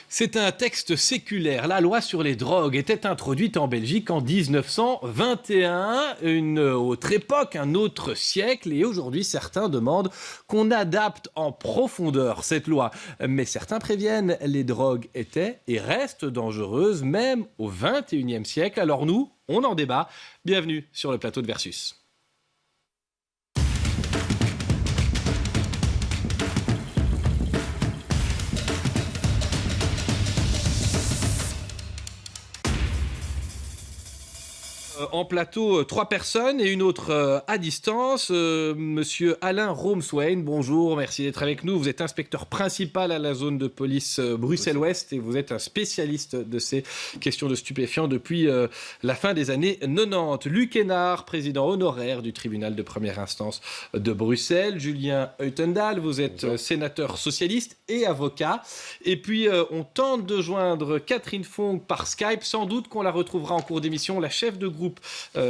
C'est un texte séculaire. La loi sur les drogues était introduite en Belgique en 1921, une autre époque, un autre siècle, et aujourd'hui certains demandent qu'on adapte en profondeur cette loi. Mais certains préviennent, les drogues étaient et restent dangereuses, même au XXIe siècle. Alors nous, on en débat. Bienvenue sur le plateau de Versus. En plateau, 3 personnes et une autre à distance. Monsieur Alain Romswain, bonjour, merci d'être avec nous. Vous êtes inspecteur principal à la zone de police Bruxelles-Ouest et vous êtes un spécialiste de ces questions de stupéfiants depuis la fin des années 90. Luc Hénard, président honoraire du tribunal de première instance de Bruxelles. Julien Heutendal, vous êtes sénateur socialiste et avocat. Et puis, on tente de joindre Catherine Fong par Skype. Sans doute qu'on la retrouvera en cours d'émission, la chef de groupe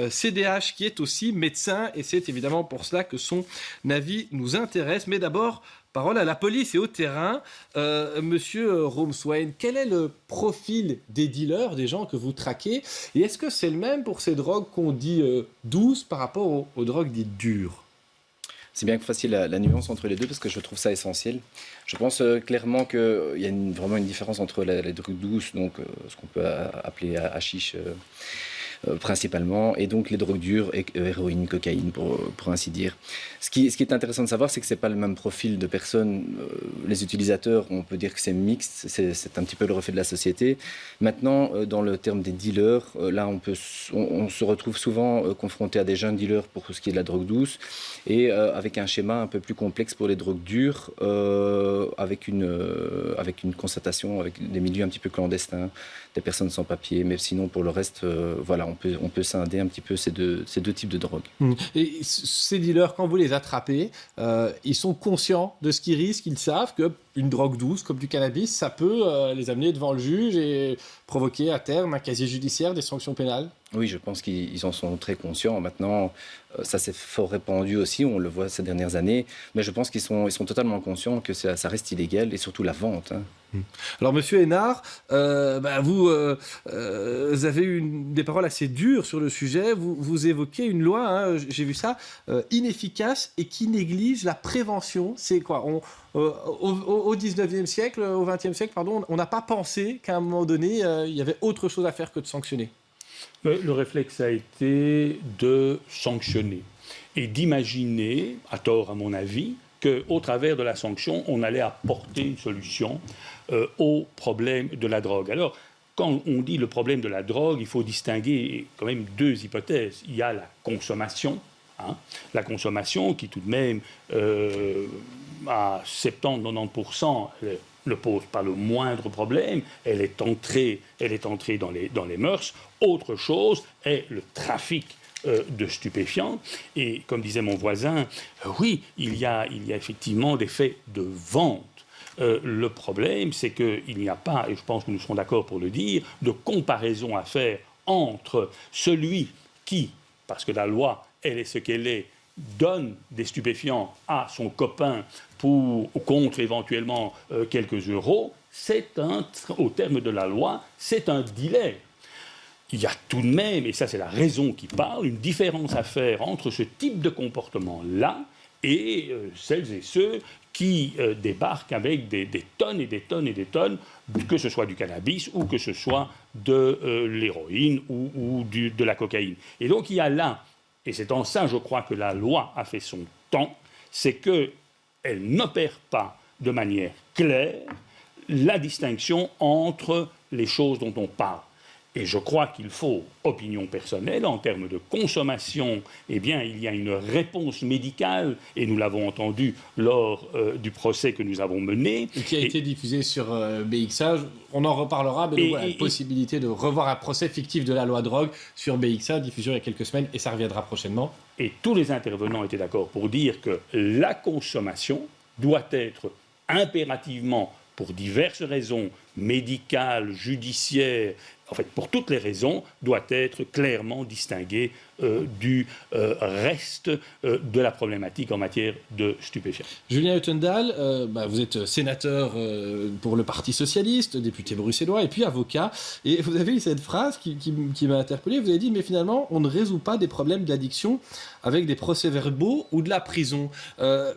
CDH, qui est aussi médecin, et c'est évidemment pour cela que son avis nous intéresse. Mais d'abord, parole à la police et au terrain. Monsieur Romswain, quel est le profil des dealers, des gens que vous traquez, et est-ce que c'est le même pour ces drogues qu'on dit douces par rapport aux drogues dites dures? C'est bien que vous fassiez la nuance entre les deux parce que je trouve ça essentiel. Je pense clairement qu'il y a vraiment une différence entre les drogues douces, donc ce qu'on peut appeler hashish principalement, et donc les drogues dures, héroïne, cocaïne, pour ainsi dire. Ce qui est intéressant de savoir, c'est que ce n'est pas le même profil de personnes. Les utilisateurs, on peut dire que c'est mixte, c'est un petit peu le reflet de la société. Maintenant, dans le terme des dealers, là, on se retrouve souvent confronté à des jeunes dealers pour ce qui est de la drogue douce, et avec un schéma un peu plus complexe pour les drogues dures, avec une constatation, avec des milieux un petit peu clandestins, des personnes sans papier, mais sinon pour le reste, voilà, on peut scinder un petit peu ces deux types de drogues. Et ces dealers, quand vous les attrapez, ils sont conscients de ce qu'ils risquent, ils savent qu'une drogue douce comme du cannabis, ça peut les amener devant le juge et provoquer à terme un casier judiciaire, des sanctions pénales? Oui, je pense qu'ils en sont très conscients. Maintenant, ça s'est fort répandu aussi, on le voit ces dernières années, mais je pense qu'ils sont totalement conscients que ça reste illégal, et surtout la vente. Alors, monsieur Hénard, vous avez eu des paroles assez dures sur le sujet. Vous évoquez une loi, j'ai vu ça, inefficace et qui néglige la prévention. C'est quoi? Au 19e siècle, au 20e siècle, pardon, on n'a pas pensé qu'à un moment donné, il y avait autre chose à faire que de sanctionner. Le réflexe a été de sanctionner et d'imaginer, à tort à mon avis, qu'au travers de la sanction, on allait apporter une solution au problème de la drogue. Alors, quand on dit le problème de la drogue, il faut distinguer quand même deux hypothèses. Il y a la consommation, la consommation qui tout de même, à 70-90%, ne pose pas le moindre problème, elle est entrée dans les mœurs. Autre chose est le trafic de stupéfiants. Et comme disait mon voisin, oui, il y a effectivement des faits de vente. Le problème, c'est qu'il n'y a pas, et je pense que nous serons d'accord pour le dire, de comparaison à faire entre celui qui, parce que la loi, elle est ce qu'elle est, donne des stupéfiants à son copain contre éventuellement quelques euros, au terme de la loi, c'est un dealer. Il y a tout de même, et ça c'est la raison qui parle, une différence à faire entre ce type de comportement-là et celles et ceux qui débarquent avec des tonnes et des tonnes et des tonnes, que ce soit du cannabis ou que ce soit de l'héroïne ou de la cocaïne. Et donc il y a là, et c'est en ça, je crois, que la loi a fait son temps, c'est qu'elle n'opère pas de manière claire la distinction entre les choses dont on parle. Et je crois qu'il faut, opinion personnelle, en termes de consommation, eh bien, il y a une réponse médicale, et nous l'avons entendu lors du procès que nous avons mené. Et qui a été diffusé sur BXA. On en reparlera, mais voilà, la possibilité de revoir un procès fictif de la loi drogue sur BXA, diffusion il y a quelques semaines, et ça reviendra prochainement. Et tous les intervenants étaient d'accord pour dire que la consommation doit être impérativement, pour diverses raisons médicales, judiciaires en fait, pour toutes les raisons, doit être clairement distingué du reste de la problématique en matière de stupéfiants. Julien Uttendal, vous êtes sénateur pour le Parti socialiste, député bruxellois et puis avocat. Et vous avez eu cette phrase qui m'a interpellé. Vous avez dit, mais finalement, on ne résout pas des problèmes d'addiction avec des procès-verbaux ou de la prison.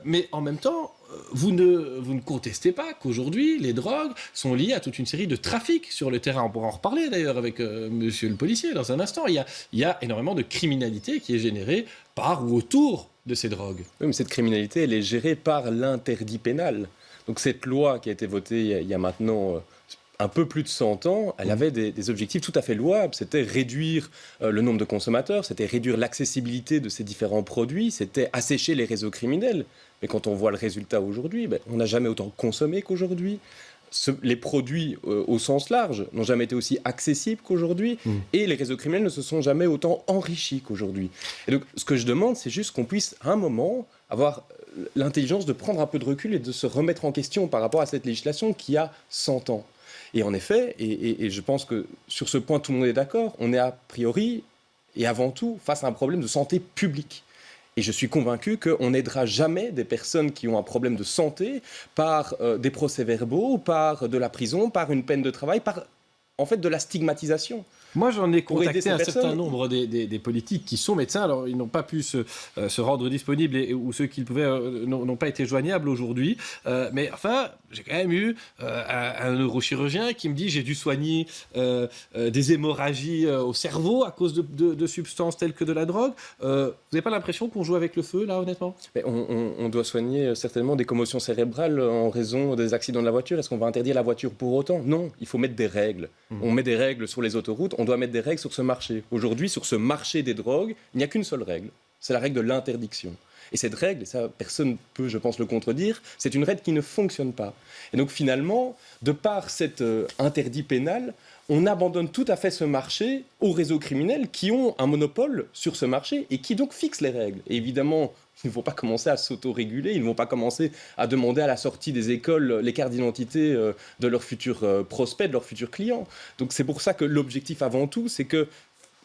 Mais en même temps, vous ne contestez pas qu'aujourd'hui, les drogues sont liées à toute une série de trafics sur le terrain. On pourra en reparler d'ailleurs avec monsieur le policier dans un instant. Il y a énormément de criminalité qui est générée par ou autour de ces drogues. Oui, mais cette criminalité, elle est gérée par l'interdit pénal. Donc cette loi qui a été votée il y a maintenant un peu plus de 100 ans, elle avait des objectifs tout à fait louables. C'était réduire le nombre de consommateurs, c'était réduire l'accessibilité de ces différents produits, c'était assécher les réseaux criminels. Mais quand on voit le résultat aujourd'hui, on n'a jamais autant consommé qu'aujourd'hui. Les produits au sens large n'ont jamais été aussi accessibles qu'aujourd'hui. Et les réseaux criminels ne se sont jamais autant enrichis qu'aujourd'hui. Et donc, ce que je demande, c'est juste qu'on puisse, à un moment, avoir l'intelligence de prendre un peu de recul et de se remettre en question par rapport à cette législation qui a 100 ans. Et en effet, et je pense que sur ce point, tout le monde est d'accord, on est a priori et avant tout face à un problème de santé publique. Et je suis convaincu qu'on n'aidera jamais des personnes qui ont un problème de santé par des procès-verbaux, par de la prison, par une peine de travail, par en fait de la stigmatisation. Moi, j'en ai contacté un certain nombre des politiques qui sont médecins. Alors, ils n'ont pas pu se rendre disponibles ou ceux qui le pouvaient n'ont pas été joignables aujourd'hui. Mais enfin, j'ai quand même eu un neurochirurgien qui me dit j'ai dû soigner des hémorragies au cerveau à cause de substances telles que de la drogue. Vous n'avez pas l'impression qu'on joue avec le feu, là, honnêtement ? Mais on doit soigner certainement des commotions cérébrales en raison des accidents de la voiture. Est-ce qu'on va interdire la voiture pour autant ? Non, il faut mettre des règles. On met des règles sur les autoroutes. On doit mettre des règles sur ce marché. Aujourd'hui, sur ce marché des drogues, il n'y a qu'une seule règle. C'est la règle de l'interdiction. Et cette règle, et ça personne ne peut, je pense, le contredire, c'est une règle qui ne fonctionne pas. Et donc finalement, de par cet interdit pénal, on abandonne tout à fait ce marché aux réseaux criminels qui ont un monopole sur ce marché et qui donc fixent les règles. Et évidemment, ils ne vont pas commencer à s'autoréguler, ils ne vont pas commencer à demander à la sortie des écoles les cartes d'identité de leurs futurs prospects, de leurs futurs clients. Donc c'est pour ça que l'objectif avant tout, c'est que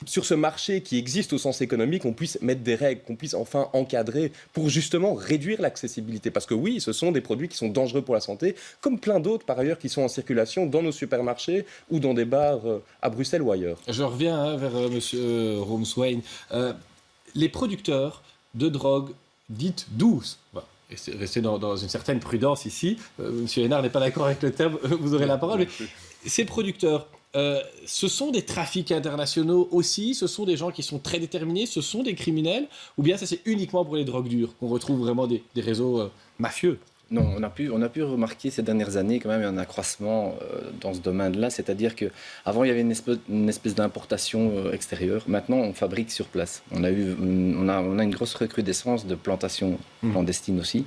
sur ce marché qui existe au sens économique, on puisse mettre des règles, qu'on puisse enfin encadrer pour justement réduire l'accessibilité. Parce que oui, ce sont des produits qui sont dangereux pour la santé, comme plein d'autres par ailleurs qui sont en circulation dans nos supermarchés ou dans des bars à Bruxelles ou ailleurs. Je reviens vers monsieur Room-Swain. Les producteurs de drogue dites douces, restez dans une certaine prudence ici, monsieur Hénard n'est pas d'accord avec le terme, vous aurez la parole, mais ces producteurs, ce sont des trafics internationaux aussi, ce sont des gens qui sont très déterminés, ce sont des criminels, ou bien ça c'est uniquement pour les drogues dures qu'on retrouve vraiment des réseaux mafieux ? Non, on a pu remarquer ces dernières années quand même un accroissement dans ce domaine-là, c'est-à-dire qu'avant il y avait une espèce d'importation extérieure, maintenant on fabrique sur place. On a une grosse recrudescence de plantations clandestines aussi,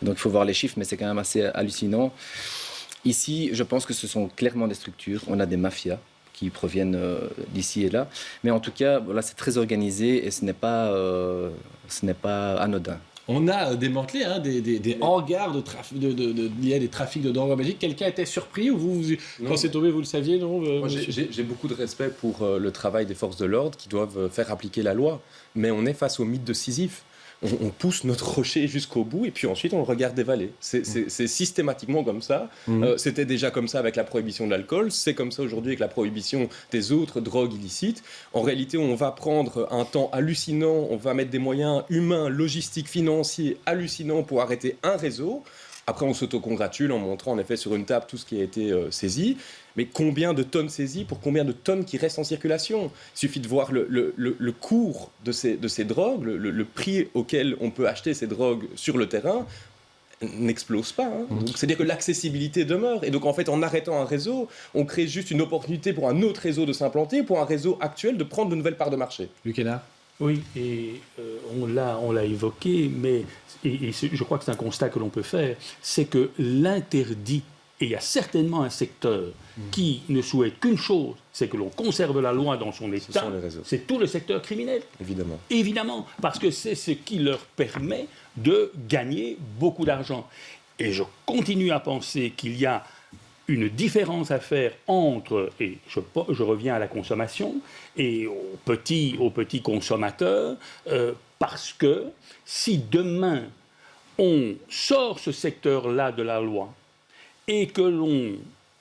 donc il faut voir les chiffres, mais c'est quand même assez hallucinant. Ici, je pense que ce sont clairement des structures, on a des mafias qui proviennent d'ici et là, mais en tout cas, voilà, c'est très organisé et ce n'est pas anodin. On a démantelé des hangars liés à des trafics de drogue en Belgique. Quelqu'un était surpris ou quand c'est tombé, vous le saviez, non Moi, j'ai beaucoup de respect pour le travail des forces de l'ordre qui doivent faire appliquer la loi. Mais on est face au mythe de Sisyphe. On pousse notre rocher jusqu'au bout et puis ensuite on le regarde dévaler. C'est systématiquement comme ça. C'était déjà comme ça avec la prohibition de l'alcool, c'est comme ça aujourd'hui avec la prohibition des autres drogues illicites. En réalité, on va prendre un temps hallucinant, on va mettre des moyens humains, logistiques, financiers hallucinants pour arrêter un réseau. Après, on s'autocongratule en montrant en effet sur une table tout ce qui a été saisi. Mais combien de tonnes saisies pour combien de tonnes qui restent en circulation ? Il suffit de voir le cours de ces drogues, le prix auquel on peut acheter ces drogues sur le terrain n'explose pas. Donc, c'est-à-dire que l'accessibilité demeure. Et donc, en fait, en arrêtant un réseau, on crée juste une opportunité pour un autre réseau de s'implanter, pour un réseau actuel de prendre de nouvelles parts de marché. Luc Hénard ? Oui, et on l'a évoqué, mais je crois que c'est un constat que l'on peut faire, c'est que l'interdit, et il y a certainement un secteur qui ne souhaite qu'une chose, c'est que l'on conserve la loi dans son état, c'est tout le secteur criminel. Évidemment. Évidemment, parce que c'est ce qui leur permet de gagner beaucoup d'argent. Et je continue à penser qu'il y a une différence à faire entre, et je reviens à la consommation, et aux petits consommateurs, parce que si demain on sort ce secteur-là de la loi et que l'on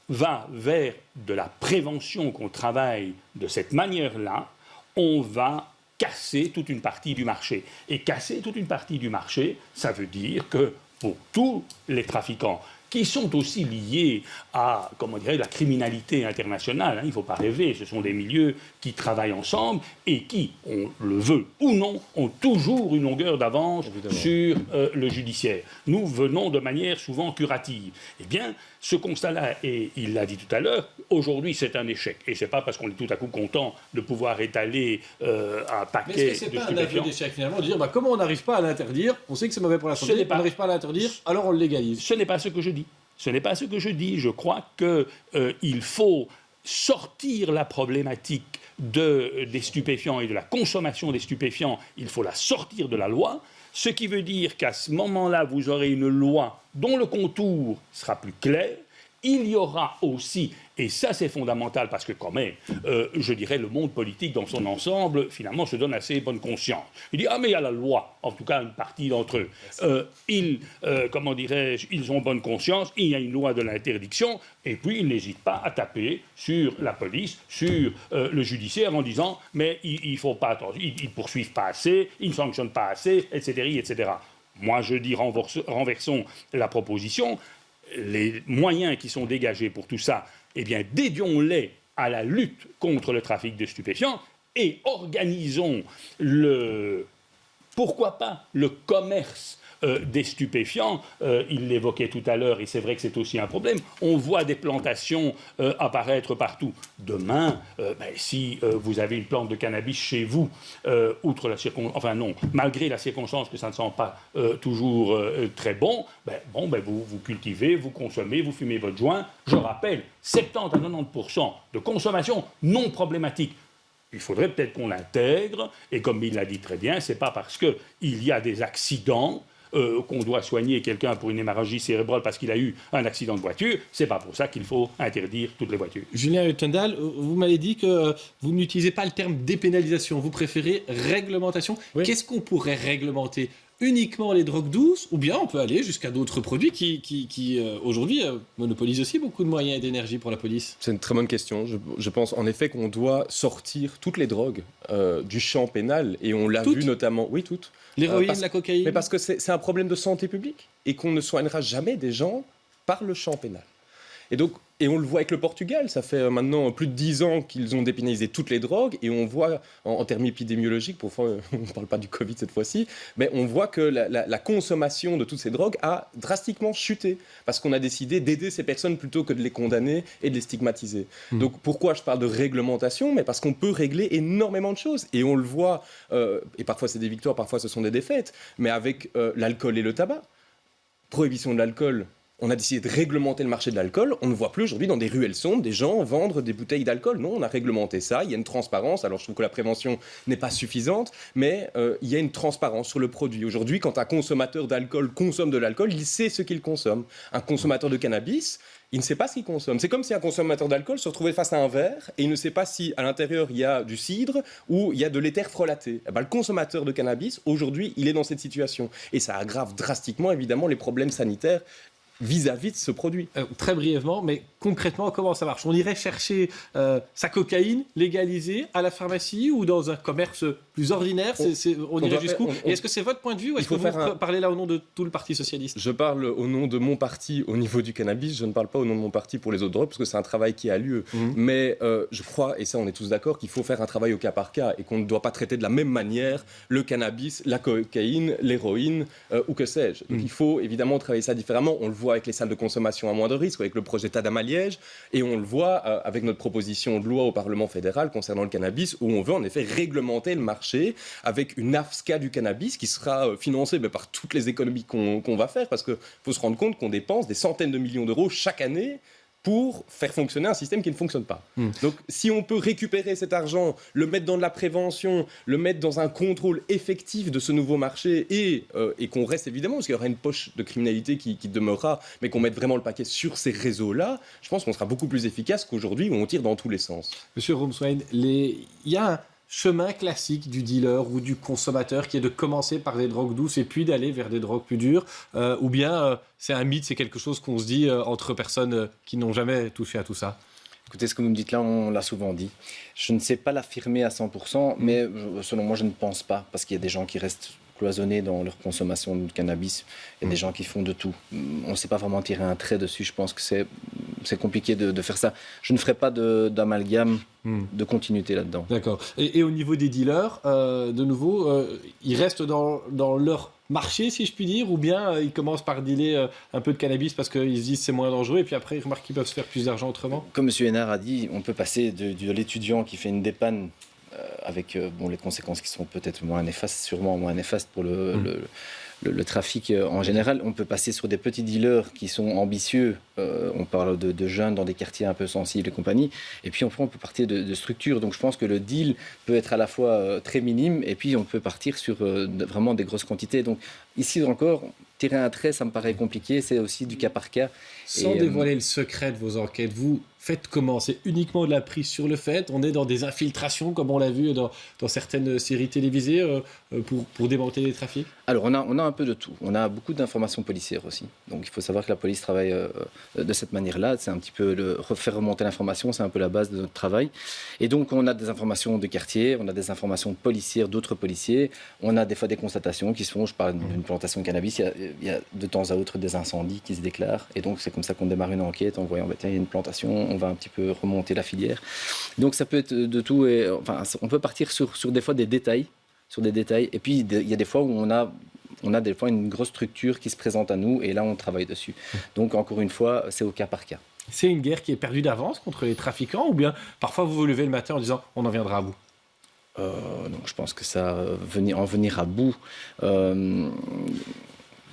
va vers de la prévention, qu'on travaille de cette manière-là, on va casser toute une partie du marché. Et casser toute une partie du marché, ça veut dire que pour tous les trafiquants, qui sont aussi liés à, la criminalité internationale. Il ne faut pas rêver, ce sont des milieux qui travaillent ensemble et qui, on le veut ou non, ont toujours une longueur d'avance sur le judiciaire. Nous venons de manière souvent curative. Eh bien, ce constat-là, et il l'a dit tout à l'heure, aujourd'hui c'est un échec. Et ce n'est pas parce qu'on est tout à coup content de pouvoir étaler un paquet de stupéfiants. Mais est-ce que ce n'est pas un aveu d'échec finalement de dire comme on n'arrive pas à l'interdire, on sait que c'est mauvais pour la santé, on n'arrive pas à l'interdire, alors on le légalise. Ce n'est pas ce que je dis. Ce n'est pas ce que je dis. Je crois qu'il faut sortir la problématique des stupéfiants et de la consommation des stupéfiants. Il faut la sortir de la loi. Ce qui veut dire qu'à ce moment-là, vous aurez une loi dont le contour sera plus clair. Il y aura aussi, et ça c'est fondamental parce que quand même, je dirais, le monde politique dans son ensemble, finalement, se donne assez bonne conscience. Il dit, mais il y a la loi, en tout cas une partie d'entre eux. Ils ont bonne conscience, il y a une loi de l'interdiction, et puis ils n'hésitent pas à taper sur la police, sur le judiciaire en disant, mais il ne faut pas attendre, ils ne poursuivent pas assez, ils ne sanctionnent pas assez, etc. Moi je dis, renversons la proposition. Les moyens qui sont dégagés pour tout ça, dédions-les à la lutte contre le trafic de stupéfiants et organisons pourquoi pas, le commerce des stupéfiants. Il l'évoquait tout à l'heure et c'est vrai que c'est aussi un problème. On voit des plantations apparaître partout. Demain, si vous avez une plante de cannabis chez vous, malgré la circonstance que ça ne sent pas toujours très bon, vous cultivez, vous consommez, vous fumez votre joint. Je rappelle, 70 à 90% de consommation non problématique. Il faudrait peut-être qu'on l'intègre, et comme il l'a dit très bien, ce n'est pas parce qu'il y a des accidents qu'on doit soigner quelqu'un pour une hémorragie cérébrale parce qu'il a eu un accident de voiture, c'est pas pour ça qu'il faut interdire toutes les voitures. Julien Huttendal, vous m'avez dit que vous n'utilisez pas le terme dépénalisation, vous préférez réglementation. Oui. Qu'est-ce qu'on pourrait réglementer ? Uniquement les drogues douces, ou bien on peut aller jusqu'à d'autres produits qui aujourd'hui, monopolisent aussi beaucoup de moyens et d'énergie pour la police ? C'est une très bonne question. Je pense en effet qu'on doit sortir toutes les drogues du champ pénal, et on l'a vu notamment... Oui, toutes. L'héroïne, la cocaïne. Mais parce que c'est un problème de santé publique, et qu'on ne soignera jamais des gens par le champ pénal. Et on le voit avec le Portugal, ça fait maintenant plus de 10 ans qu'ils ont dépénalisé toutes les drogues, et on voit, en termes épidémiologiques, on ne parle pas du Covid cette fois-ci, mais on voit que la consommation de toutes ces drogues a drastiquement chuté, parce qu'on a décidé d'aider ces personnes plutôt que de les condamner et de les stigmatiser. Donc pourquoi je parle de réglementation ? Mais parce qu'on peut régler énormément de choses, et on le voit, et parfois c'est des victoires, parfois ce sont des défaites, mais avec l'alcool et le tabac. Prohibition de l'alcool. On a décidé de réglementer le marché de l'alcool. On ne voit plus aujourd'hui dans des ruelles sombres des gens vendre des bouteilles d'alcool. Non, on a réglementé ça. Il y a une transparence. Alors je trouve que la prévention n'est pas suffisante, mais il y a une transparence sur le produit. Aujourd'hui, quand un consommateur d'alcool consomme de l'alcool, il sait ce qu'il consomme. Un consommateur de cannabis, il ne sait pas ce qu'il consomme. C'est comme si un consommateur d'alcool se retrouvait face à un verre et il ne sait pas si à l'intérieur il y a du cidre ou il y a de l'éther frelaté. Le consommateur de cannabis, aujourd'hui, il est dans cette situation. Et ça aggrave drastiquement, évidemment, les problèmes sanitaires vis-à-vis de ce produit. Très brièvement, mais concrètement, comment ça marche ? On irait chercher sa cocaïne légalisée à la pharmacie ou dans un commerce plus ordinaire ? On irait jusqu'où ? Et est-ce que c'est votre point de vue ou est-ce que vous parlez là au nom de tout le Parti socialiste ? Je parle au nom de mon parti au niveau du cannabis, je ne parle pas au nom de mon parti pour les autres drogues, parce que c'est un travail qui a lieu. Mais je crois, et ça on est tous d'accord, qu'il faut faire un travail au cas par cas et qu'on ne doit pas traiter de la même manière le cannabis, la cocaïne, l'héroïne ou que sais-je. Donc il faut évidemment travailler ça différemment. On le voit avec les salles de consommation à moindre risque, avec le projet Tadam à Liège, et on le voit avec notre proposition de loi au Parlement fédéral concernant le cannabis, où on veut en effet réglementer le marché avec une AFSCA du cannabis qui sera financée par toutes les économies qu'on va faire, parce qu'il faut se rendre compte qu'on dépense des centaines de millions d'euros chaque année pour faire fonctionner un système qui ne fonctionne pas. Donc, si on peut récupérer cet argent, le mettre dans de la prévention, le mettre dans un contrôle effectif de ce nouveau marché et qu'on reste évidemment, parce qu'il y aura une poche de criminalité qui demeurera, mais qu'on mette vraiment le paquet sur ces réseaux-là, je pense qu'on sera beaucoup plus efficace qu'aujourd'hui où on tire dans tous les sens. Monsieur Romswain, il y a un chemin classique du dealer ou du consommateur qui est de commencer par des drogues douces et puis d'aller vers des drogues plus dures, ou bien c'est un mythe, c'est quelque chose qu'on se dit entre personnes qui n'ont jamais touché à tout ça? Écoutez, ce que vous me dites là, on l'a souvent dit. Je ne sais pas l'affirmer à 100%, mais selon moi, je ne pense pas, parce qu'il y a des gens qui restent cloisonnés dans leur consommation de cannabis. Il y a des gens qui font de tout. On ne sait pas vraiment tirer un trait dessus. Je pense que c'est compliqué de faire ça. Je ne ferai pas d'amalgame, de continuité là-dedans. D'accord. Et au niveau des dealers, de nouveau, ils restent dans leur marché, si je puis dire, ou bien ils commencent par dealer un peu de cannabis parce qu'ils se disent c'est moins dangereux, et puis après ils remarquent qu'ils peuvent se faire plus d'argent autrement? Comme M. Hénard a dit, on peut passer de l'étudiant qui fait une dépanne avec les conséquences qui sont peut-être moins néfastes, sûrement moins néfastes pour le trafic en général. On peut passer sur des petits dealers qui sont ambitieux. On parle de jeunes dans des quartiers un peu sensibles et compagnie. Et puis on peut partir de structures. Donc je pense que le deal peut être à la fois très minime et puis on peut partir sur vraiment des grosses quantités. Donc ici encore, tirer un trait, ça me paraît compliqué. C'est aussi du cas par cas. Sans dévoiler le secret de vos enquêtes, vous faites comment? C'est uniquement de la prise sur le fait? On est dans des infiltrations, comme on l'a vu dans certaines séries télévisées, pour démanteler les trafics? Alors, on a un peu de tout. On a beaucoup d'informations policières aussi. Donc, il faut savoir que la police travaille de cette manière-là. C'est un petit peu faire remonter l'information, c'est un peu la base de notre travail. Et donc, on a des informations de quartier, on a des informations policières d'autres policiers. On a des fois des constatations qui se font. Je parle d'une plantation de cannabis. Il y a de temps à autre des incendies qui se déclarent. Et donc, c'est comme ça qu'on démarre une enquête en voyant, tiens, il y a une plantation, on va un petit peu remonter la filière. Donc, ça peut être de tout. Et, enfin, on peut partir sur des fois des détails. Et puis il y a des fois où on a des fois une grosse structure qui se présente à nous et là on travaille dessus. Donc encore une fois, c'est au cas par cas. C'est une guerre qui est perdue d'avance contre les trafiquants, ou bien parfois vous vous levez le matin en disant on en viendra à bout? Non, je pense que ça, en venir à bout,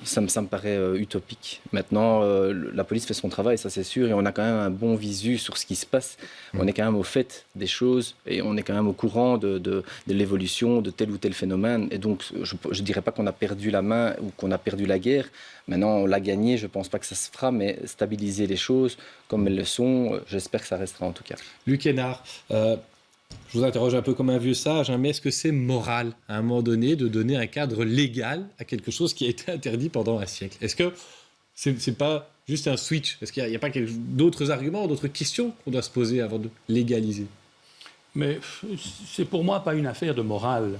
ça me paraît utopique. Maintenant, la police fait son travail, ça c'est sûr, et on a quand même un bon visu sur ce qui se passe. On est quand même au fait des choses et on est quand même au courant de l'évolution de tel ou tel phénomène. Et donc, je ne dirais pas qu'on a perdu la main ou qu'on a perdu la guerre. Maintenant, on l'a gagnée, je ne pense pas que ça se fera, mais stabiliser les choses comme elles le sont, j'espère que ça restera en tout cas. Luc Hénard, je vous interroge un peu comme un vieux sage, mais est-ce que c'est moral, à un moment donné, de donner un cadre légal à quelque chose qui a été interdit pendant un siècle? Est-ce que c'est pas juste un switch? Est-ce qu'il n'y a pas d'autres arguments, d'autres questions qu'on doit se poser avant de légaliser? Mais c'est pour moi pas une affaire de morale.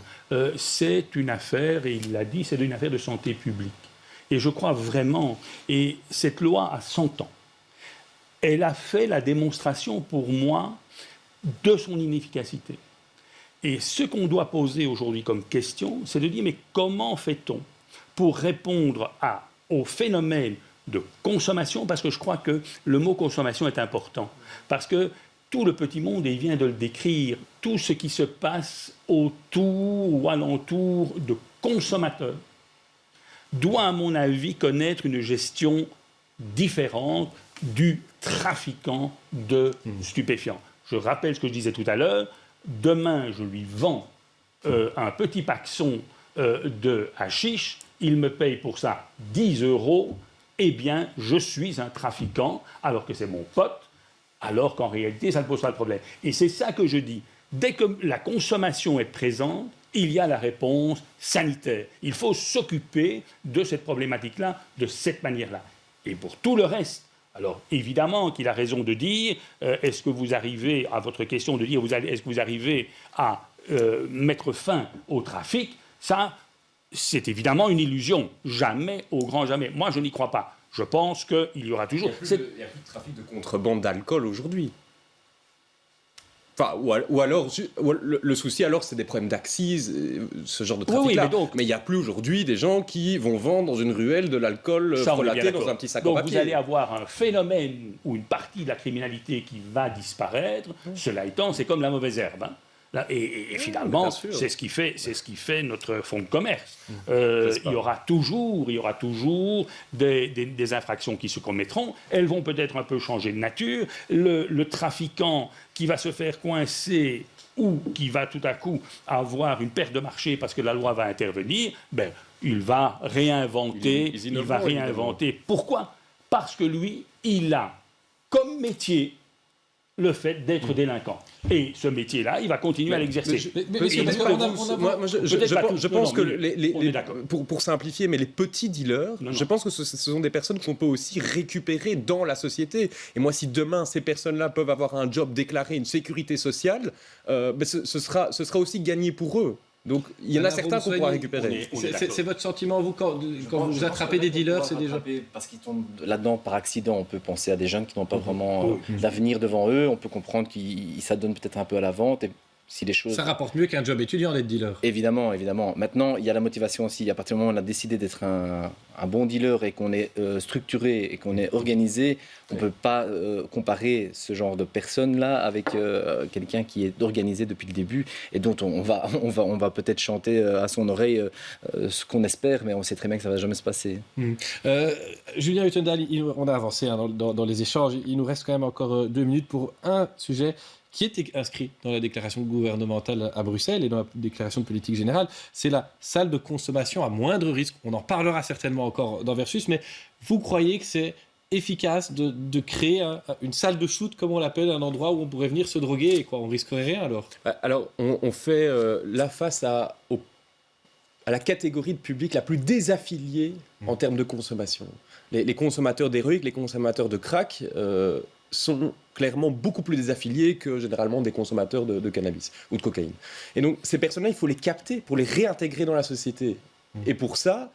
C'est une affaire, et il l'a dit, c'est une affaire de santé publique. Et je crois vraiment, et cette loi a 100 ans, elle a fait la démonstration pour moi de son inefficacité. Et ce qu'on doit poser aujourd'hui comme question, c'est de dire, mais comment fait-on pour répondre au phénomène de consommation? Parce que je crois que le mot consommation est important. Parce que tout le petit monde, et il vient de le décrire, tout ce qui se passe autour ou alentour de consommateurs, doit, à mon avis, connaître une gestion différente du trafiquant de stupéfiants. Je rappelle ce que je disais tout à l'heure. Demain, je lui vends un petit paxon de hashish. Il me paye pour ça 10 €. Eh bien, je suis un trafiquant, alors que c'est mon pote, alors qu'en réalité, ça ne pose pas de problème. Et c'est ça que je dis. Dès que la consommation est présente, il y a la réponse sanitaire. Il faut s'occuper de cette problématique-là de cette manière-là. Et pour tout le reste, alors, évidemment qu'il a raison de dire, est-ce que vous arrivez, à votre question de dire, est-ce que vous arrivez à mettre fin au trafic? Ça, c'est évidemment une illusion. Jamais, au grand jamais. Moi, je n'y crois pas. Je pense qu'il y aura toujours... Il n'y a plus de trafic de contrebande d'alcool aujourd'hui. Enfin, ou alors, le souci, alors, c'est des problèmes d'axes, ce genre de trafic-là. Oui, mais il n'y a plus aujourd'hui des gens qui vont vendre dans une ruelle de l'alcool frelaté dans un petit sac en papier. Donc vous allez avoir un phénomène ou une partie de la criminalité qui va disparaître. Cela étant, c'est comme la mauvaise herbe. Hein. Et finalement, c'est ce qui fait notre fonds de commerce. Il y aura toujours des infractions qui se commettront. Elles vont peut-être un peu changer de nature. Le trafiquant qui va se faire coincer ou qui va tout à coup avoir une perte de marché parce que la loi va intervenir, il va réinventer. Pourquoi ? Parce que lui, il a comme métier le fait d'être délinquant. Et ce métier-là, il va continuer à l'exercer. Je pense que, pour simplifier, mais les petits dealers, je pense que ce sont des personnes qu'on peut aussi récupérer dans la société. Et moi, si demain, ces personnes-là peuvent avoir un job déclaré, une sécurité sociale, ce sera aussi gagné pour eux. Donc, il y en a certains qu'on pourra récupérer. C'est votre sentiment, vous, quand vous attrapez des dealers, c'est déjà... Parce qu'ils tombent là-dedans par accident. On peut penser à des jeunes qui n'ont pas vraiment d'avenir devant eux. On peut comprendre qu'ils s'adonnent peut-être un peu à la vente. Et si les choses... Ça rapporte mieux qu'un job étudiant d'être dealer. Évidemment. Maintenant, il y a la motivation aussi. À partir du moment où on a décidé d'être un bon dealer et qu'on est structuré et qu'on est organisé, on ne peut pas comparer ce genre de personnes-là avec quelqu'un qui est organisé depuis le début et dont on va peut-être chanter à son oreille ce qu'on espère, mais on sait très bien que ça ne va jamais se passer. Julien Huttendal, on a avancé dans les échanges. Il nous reste quand même encore 2 minutes pour un sujet qui est inscrit dans la déclaration gouvernementale à Bruxelles et dans la déclaration de politique générale, c'est la salle de consommation à moindre risque. On en parlera certainement encore dans Versus, mais vous croyez que c'est efficace de créer une salle de shoot, comme on l'appelle, un endroit où on pourrait venir se droguer et quoi, on risquerait rien alors ? Alors, on fait là face à la catégorie de public la plus désaffiliée en termes de consommation. Les consommateurs d'héroïque, les consommateurs de crack sont clairement beaucoup plus désaffiliés que généralement des consommateurs de cannabis ou de cocaïne. Et donc ces personnes-là, il faut les capter pour les réintégrer dans la société. Et pour ça,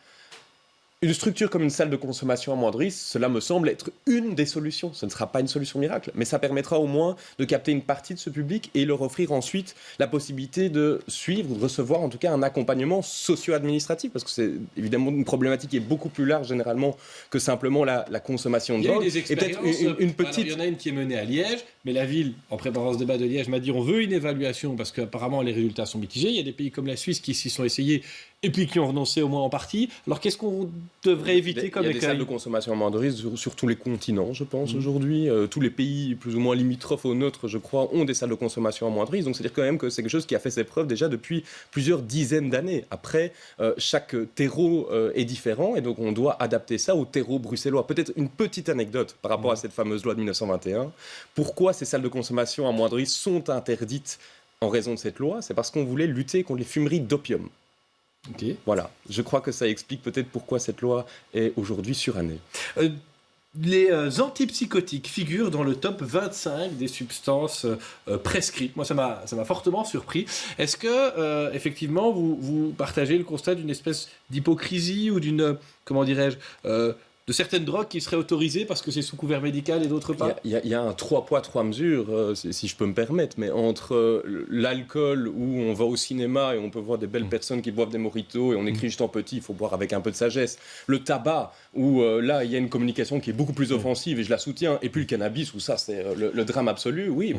une structure comme une salle de consommation à moindre risque, cela me semble être une des solutions. Ce ne sera pas une solution miracle, mais ça permettra au moins de capter une partie de ce public et leur offrir ensuite la possibilité de suivre, de recevoir en tout cas un accompagnement socio-administratif, parce que c'est évidemment une problématique qui est beaucoup plus large généralement que simplement la consommation de drogue. Il y a eu des expériences, et peut-être il y en a une qui est menée à Liège, mais la ville, en préparant ce débat de Liège, m'a dit on veut une évaluation parce qu'apparemment les résultats sont mitigés. Il y a des pays comme la Suisse qui s'y sont essayés et puis qui ont renoncé au moins en partie. Alors qu'est-ce qu'on devrait éviter comme écueil ? Il y a des salles de consommation à moindre risque sur tous les continents, je pense, aujourd'hui. Tous les pays plus ou moins limitrophes au nôtre, je crois, ont des salles de consommation à moindre risque. Donc c'est-à-dire quand même que c'est quelque chose qui a fait ses preuves déjà depuis plusieurs dizaines d'années. Après, chaque terreau est différent et donc on doit adapter ça au terreau bruxellois. Peut-être une petite anecdote par rapport à cette fameuse loi de 1921. Pourquoi ces salles de consommation à moindre risque sont interdites en raison de cette loi ? C'est parce qu'on voulait lutter contre les fumeries d'opium. Okay. Voilà, je crois que ça explique peut-être pourquoi cette loi est aujourd'hui surannée. Les antipsychotiques figurent dans le top 25 des substances prescrites. Moi, ça m'a fortement surpris. Est-ce que, effectivement, vous partagez le constat d'une espèce d'hypocrisie ou d'une, comment dirais-je, de certaines drogues qui seraient autorisées parce que c'est sous couvert médical et d'autres pas ? Il y a un 3 poids, 3 mesures, si je peux me permettre, mais entre l'alcool où on va au cinéma et on peut voir des belles personnes qui boivent des mojitos et on écrit juste en petit, il faut boire avec un peu de sagesse. Le tabac, où là, il y a une communication qui est beaucoup plus offensive et je la soutiens. Et puis le cannabis, où ça, c'est le drame absolu. Oui,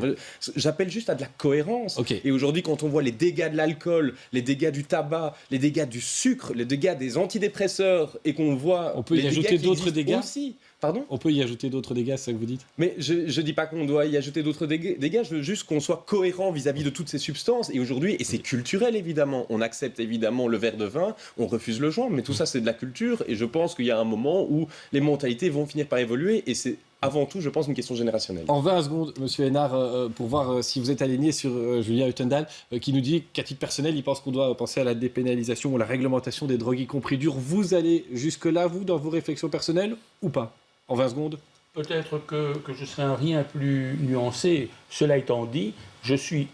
j'appelle juste à de la cohérence. Okay. Et aujourd'hui, quand on voit les dégâts de l'alcool, les dégâts du tabac, les dégâts du sucre, les dégâts des antidépresseurs et qu'on voit... On peut y ajouter d'autres dégâts aussi. Pardon ? On peut y ajouter d'autres dégâts, c'est ça que vous dites ? Mais je ne dis pas qu'on doit y ajouter d'autres dégâts, je veux juste qu'on soit cohérent vis-à-vis de toutes ces substances. Et aujourd'hui, et c'est culturel évidemment, on accepte évidemment le verre de vin, on refuse le joint, mais tout ça c'est de la culture. Et je pense qu'il y a un moment où les mentalités vont finir par évoluer et c'est avant tout, je pense, une question générationnelle. En 20 secondes, M. Hénard, pour voir si vous êtes aligné sur Julien Huttendal, qui nous dit qu'à titre personnel, il pense qu'on doit penser à la dépénalisation ou la réglementation des drogues, y compris dures. Vous allez jusque-là, vous, dans vos réflexions personnelles, ou pas ? En 20 secondes ? Peut-être que je serai un rien plus nuancé. Cela étant dit, je suis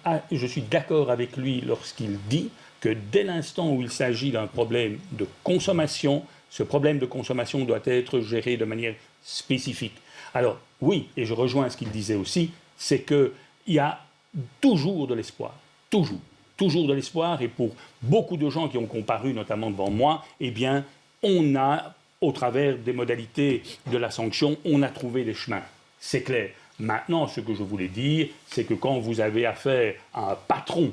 d'accord avec lui lorsqu'il dit que dès l'instant où il s'agit d'un problème de consommation, ce problème de consommation doit être géré de manière spécifique. Alors oui, et je rejoins ce qu'il disait aussi, c'est qu'il y a toujours de l'espoir, toujours de l'espoir, et pour beaucoup de gens qui ont comparu, notamment devant moi, eh bien, on a, au travers des modalités de la sanction, on a trouvé des chemins, c'est clair. Maintenant, ce que je voulais dire, c'est que quand vous avez affaire à un patron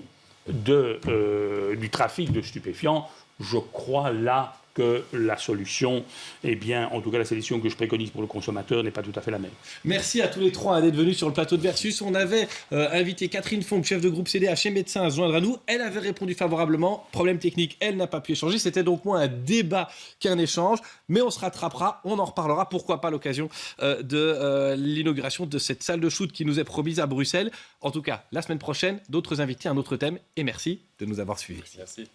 du trafic de stupéfiants, je crois là que la solution, eh bien, en tout cas la solution que je préconise pour le consommateur n'est pas tout à fait la même. Merci à tous les trois d'être venus sur le plateau de Versus. On avait invité Catherine Fonck, chef de groupe CDH et médecin, à se joindre à nous. Elle avait répondu favorablement. Problème technique, elle n'a pas pu échanger. C'était donc moins un débat qu'un échange. Mais on se rattrapera, on en reparlera. Pourquoi pas à l'occasion de l'inauguration de cette salle de shoot qui nous est promise à Bruxelles. En tout cas, la semaine prochaine, d'autres invités, un autre thème. Et merci de nous avoir suivis. Merci.